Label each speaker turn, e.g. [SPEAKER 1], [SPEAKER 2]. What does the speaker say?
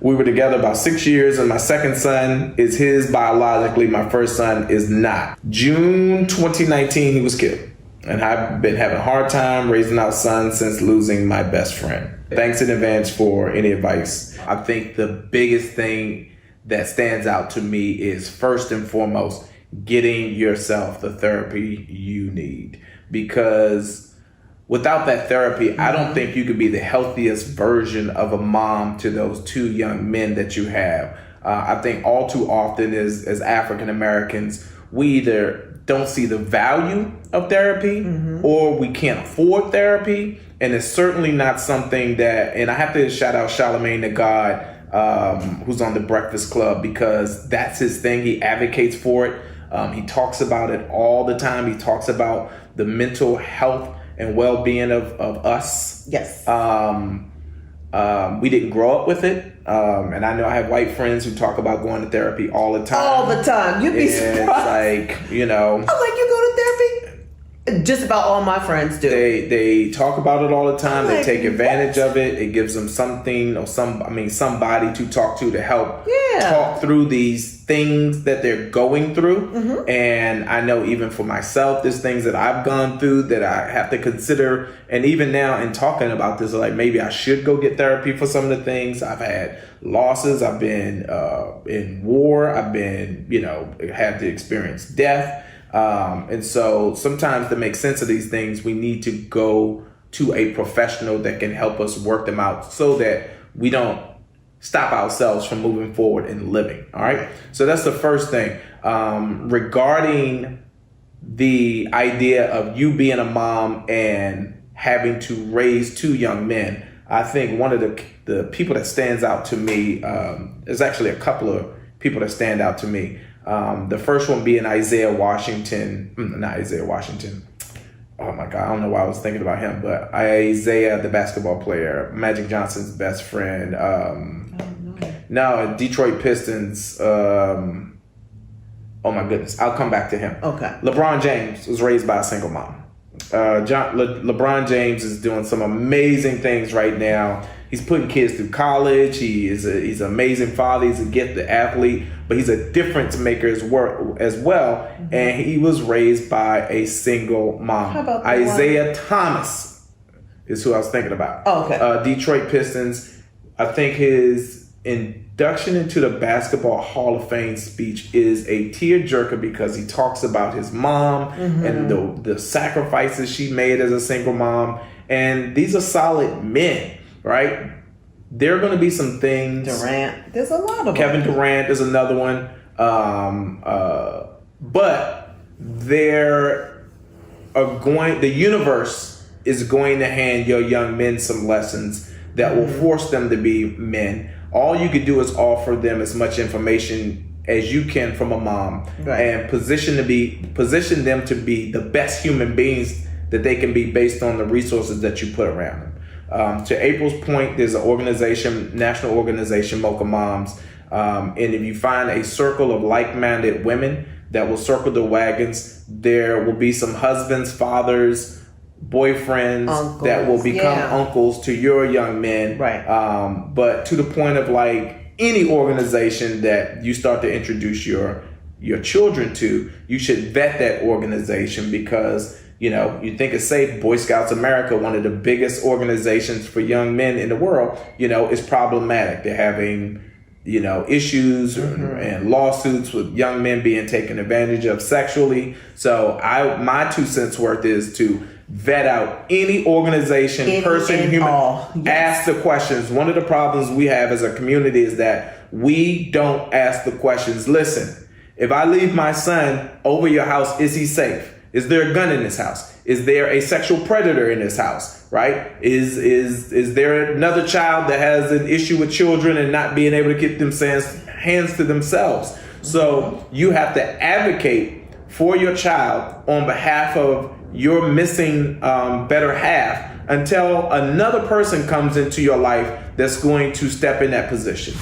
[SPEAKER 1] We were together about 6 years, and my second son is his biologically. My first son is not. June 2019, he was killed. And I've been having a hard time raising our son since losing my best friend. Thanks in advance for any advice. I think the biggest thing that stands out to me is, first and foremost, getting yourself the therapy you need. Because without that therapy, I don't think you could be the healthiest version of a mom to those two young men that you have. I think all too often as African Americans, we either don't see the value of therapy or we can't afford therapy. And it's certainly not something that, and I have to shout out Charlamagne the God, who's on the Breakfast Club, because that's his thing. He advocates for it. He talks about it all the time. He talks about the mental health and well-being of us.
[SPEAKER 2] Yes.
[SPEAKER 1] We didn't grow up with it. And I know I have white friends who talk about going to therapy all the time.
[SPEAKER 2] All the time. You'd be surprised.
[SPEAKER 1] It's like, you know.
[SPEAKER 2] I'm like, you go to therapy? Just about all my friends do.
[SPEAKER 1] They talk about it all the time.
[SPEAKER 2] Like,
[SPEAKER 1] they take advantage of it. It gives them something or somebody to talk to help talk through these things that they're going through. And I know even for myself, there's things that I've gone through that I have to consider. And even now in talking about this, like maybe I should go get therapy for some of the things. I've had losses. I've been in war. I've been, had to experience death. And so sometimes to make sense of these things, we need to go to a professional that can help us work them out so that we don't stop ourselves from moving forward and living. All right. So that's the first thing. Regarding the idea of you being a mom and having to raise two young men, I think one of the people that stands out to me, there's actually a couple of people that stand out to me. The first one being Isaiah Washington. Not Isaiah Washington. Oh my God, I don't know why I was thinking about him, but Isaiah, the basketball player, Magic Johnson's best friend. No, Detroit Pistons. Oh my goodness, I'll come back to him.
[SPEAKER 2] Okay.
[SPEAKER 1] LeBron James was raised by a single mom. LeBron James is doing some amazing things right now. He's putting kids through college. He's an amazing father. He's a gifted athlete, but he's a difference maker as well. And he was raised by a single mom.
[SPEAKER 2] How about
[SPEAKER 1] Isaiah Thomas is who I was thinking about.
[SPEAKER 2] Oh, okay.
[SPEAKER 1] Detroit Pistons. I think his induction into the Basketball Hall of Fame speech is a tearjerker because he talks about his mom and the sacrifices she made as a single mom. And these are solid men, right? There are going to be some things.
[SPEAKER 2] Durant. There's a lot of them.
[SPEAKER 1] Kevin Durant is another one. But the universe is going to hand your young men some lessons that will force them to be men. All you could do is offer them as much information as you can from a mom, and position them to be the best human beings that they can be based on the resources that you put around them. To April's point, there's an organization, national organization, Mocha Moms. And if you find a circle of like-minded women that will circle the wagons, there will be some husbands, fathers, boyfriends, uncles, that will become uncles to your young men. Right. But to the point of like any organization that you start to introduce your children to, you should vet that organization because, you think it's safe. Boy Scouts America, one of the biggest organizations for young men in the world, is problematic. They're having, issues and lawsuits with young men being taken advantage of sexually. So my 2 cents worth is to vet out any organization, human. Ask the questions. One of the problems we have as a community is that we don't ask the questions. Listen, if I leave my son over your house, is he safe? Is there a gun in this house? Is there a sexual predator in this house? Right? Is there another child that has an issue with children and not being able to get hands to themselves? So you have to advocate for your child on behalf of your missing better half until another person comes into your life that's going to step in that position.